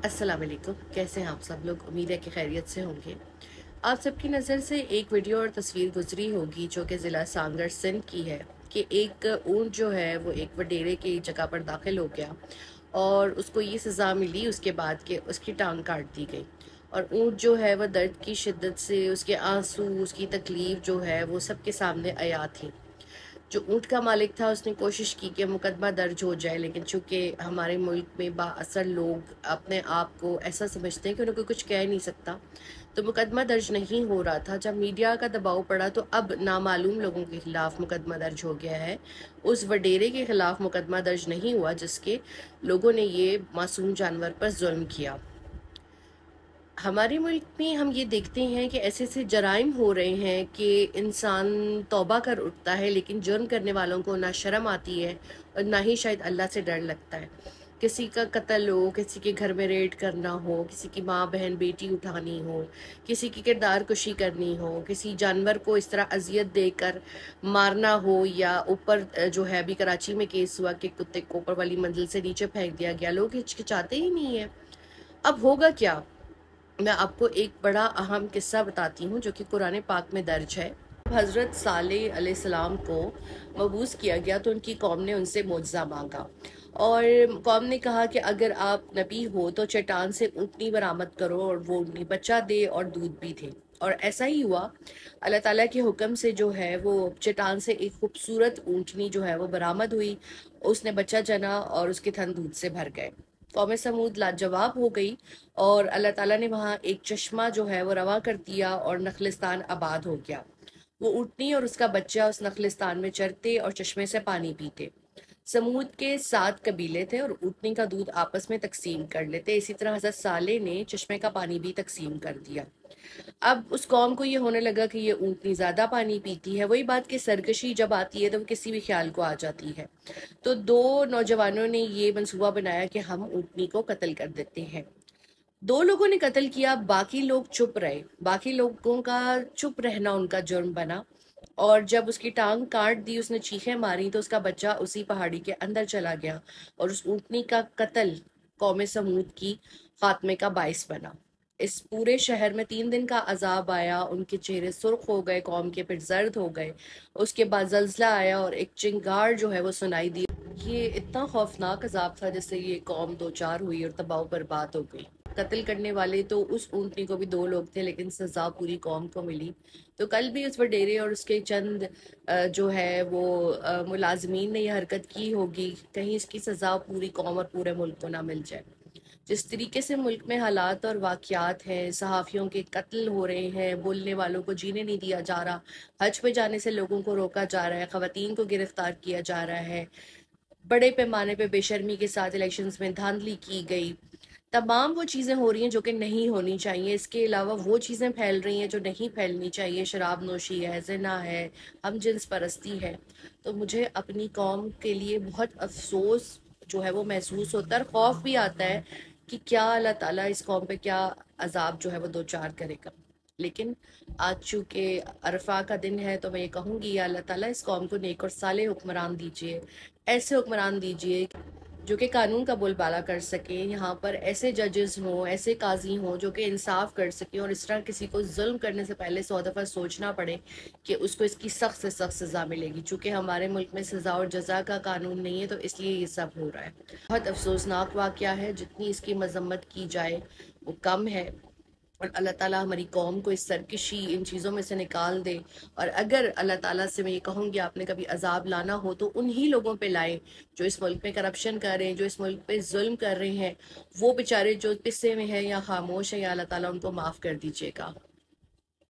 अस्सलाम वालेकुम। कैसे हैं आप सब लोग? उम्मीद है कि खैरियत से होंगे। आप सबकी नज़र से एक वीडियो और तस्वीर गुजरी होगी जो कि ज़िला सांगर सिंध की है कि एक ऊँट जो है वो एक वडेरे की जगह पर दाखिल हो गया और उसको ये सज़ा मिली उसके बाद कि उसकी टांग काट दी गई। और ऊँट जो है वह दर्द की शिद्दत से उसके आंसू, उसकी तकलीफ़ जो है वो सबके सामने आया थी। जो ऊँट का मालिक था उसने कोशिश की कि मुकदमा दर्ज हो जाए, लेकिन चूंकि हमारे मुल्क में बाअसर लोग अपने आप को ऐसा समझते हैं कि उन्हें कोई कुछ कह नहीं सकता, तो मुकदमा दर्ज नहीं हो रहा था। जब मीडिया का दबाव पड़ा तो अब नामालूम लोगों के खिलाफ मुकदमा दर्ज हो गया है। उस वडेरे के खिलाफ मुकदमा दर्ज नहीं हुआ जिसके लोगों ने ये मासूम जानवर पर जुल्म किया। हमारे मुल्क में हम ये देखते हैं कि ऐसे ऐसे जराइम हो रहे हैं कि इंसान तौबा कर उठता है, लेकिन जुर्म करने वालों को ना शर्म आती है और ना ही शायद अल्लाह से डर लगता है। किसी का कत्ल हो, किसी के घर में रेड करना हो, किसी की माँ बहन बेटी उठानी हो, किसी की किरदार कुशी करनी हो, किसी जानवर को इस तरह अजियत देकर मारना हो, या ऊपर जो है अभी कराची में केस हुआ कि कुत्ते को ऊपर वाली मंजिल से नीचे फेंक दिया गया। लोग हिचकिचाते ही नहीं है। अब होगा क्या? मैं आपको एक बड़ा अहम किस्सा बताती हूँ जो कि कुरान पाक में दर्ज है। हज़रत सालेह अलैहिस्सलाम को मबूस किया गया तो उनकी कौम ने उनसे मुआवजा मांगा और कौम ने कहा कि अगर आप नबी हो तो चट्टान से ऊँटनी बरामद करो, और वो ऊँटनी बच्चा दे और दूध भी थे। और ऐसा ही हुआ। अल्लाह ताला के हुक्म से जो है वो चट्टान से एक खूबसूरत ऊँटनी जो है वो बरामद हुई। उसने बच्चा जना और उसके थन दूध से भर गए। कौम समूद लाजवाब हो गई और अल्लाह ताला ने वहाँ एक चश्मा जो है वो रवा कर दिया और नखलिस्तान आबाद हो गया। वो ऊँटनी और उसका बच्चा उस नखलिस्तान में चरते और चश्मे से पानी पीते। समूद के 7 कबीले थे और ऊँटनी का दूध आपस में तकसीम कर लेते। इसी तरह हज़रत सालेह ने चश्मे का पानी भी तकसीम कर दिया। अब उस कौम को ये होने लगा कि ये ऊँटनी ज़्यादा पानी पीती है। वही बात कि सरकशी जब आती है तो वो किसी भी ख्याल को आ जाती है। तो दो नौजवानों ने ये मंसूबा बनाया कि हम ऊँटनी को कत्ल कर देते हैं। दो लोगों ने कत्ल किया, बाकी लोग चुप रहे। बाकी लोगों का चुप रहना उनका जुर्म बना। और जब उसकी टांग काट दी, उसने चीखें मारी, तो उसका बच्चा उसी पहाड़ी के अंदर चला गया और उस ऊँटनी का कत्ल कौम समूद की खात्मे का बाइस बना। इस पूरे शहर में 3 दिन का अजाब आया। उनके चेहरे सुर्ख हो गए, कौम के पिट जर्द हो गए। उसके बाद जल्जला आया और एक चिंगार जो है वो सुनाई दी। ये इतना खौफनाक अजाब था जिससे ये कौम दो चार हुई और तबाह बर्बाद हो गई। कत्ल करने वाले तो उस ऊँटनी को भी 2 लोग थे, लेकिन सजा पूरी कौम को मिली। तो कल भी उस वडेरे और उसके चंद जो है वो मुलाजमीन ने यह हरकत की होगी, कहीं इसकी सजा पूरी कौम और पूरे मुल्क को ना मिल जाए। जिस तरीके से मुल्क में हालात और वाक़यात हैं, सहाफ़ियों के कत्ल हो रहे हैं, बोलने वालों को जीने नहीं दिया जा रहा, हज पे जाने से लोगों को रोका जा रहा है, ख़वातीन को गिरफ्तार किया जा रहा है, बड़े पैमाने पे बेशर्मी के साथ इलेक्शंस में धांधली की गई, तमाम वो चीज़ें हो रही हैं जो कि नहीं होनी चाहिए। इसके अलावा वो चीज़ें फैल रही हैं जो नहीं फैलनी चाहिए। शराब नोशी है, ज़िना है, हम जिन्स परस्ती है। तो मुझे अपनी कौम के लिए बहुत अफसोस जो है वो महसूस होता है और खौफ भी आता है कि क्या अल्लाह ताला इस कौम पे क्या अजाब जो है वो दो चार करेगा। लेकिन आज चूँकि अरफा का दिन है तो मैं ये कहूँगी, या अल्लाह ताला इस कौम को नेक और साले हुक्मरान दीजिए, ऐसे हुक्मरान दीजिए जो कि कानून का बोलबाला कर सकें। यहाँ पर ऐसे जजेस हों, ऐसे काजी हों जो कि इंसाफ कर सकें और इस तरह किसी को जुल्म करने से पहले 100 दफ़ा सोचना पड़े कि उसको इसकी सख्त से सख्त सज़ा मिलेगी। चूँकि हमारे मुल्क में सज़ा और जजा का कानून नहीं है तो इसलिए ये सब हो रहा है। बहुत अफसोसनाक वाक़या है। जितनी इसकी मजम्मत की जाए वो कम है। और अल्लाह ताला हमारी कौम को इस सरकशी, इन चीज़ों में से निकाल दे। और अगर अल्लाह ताला से मैं ये कहूँगी आपने कभी अजाब लाना हो तो उन्हीं लोगों पे लाए जो इस मुल्क में करप्शन कर रहे हैं, जो इस मुल्क पे जुल्म कर रहे हैं। वो बेचारे जो पिस्से में हैं या खामोश हैं, या अल्लाह ताला उनको माफ़ कर दीजिएगा।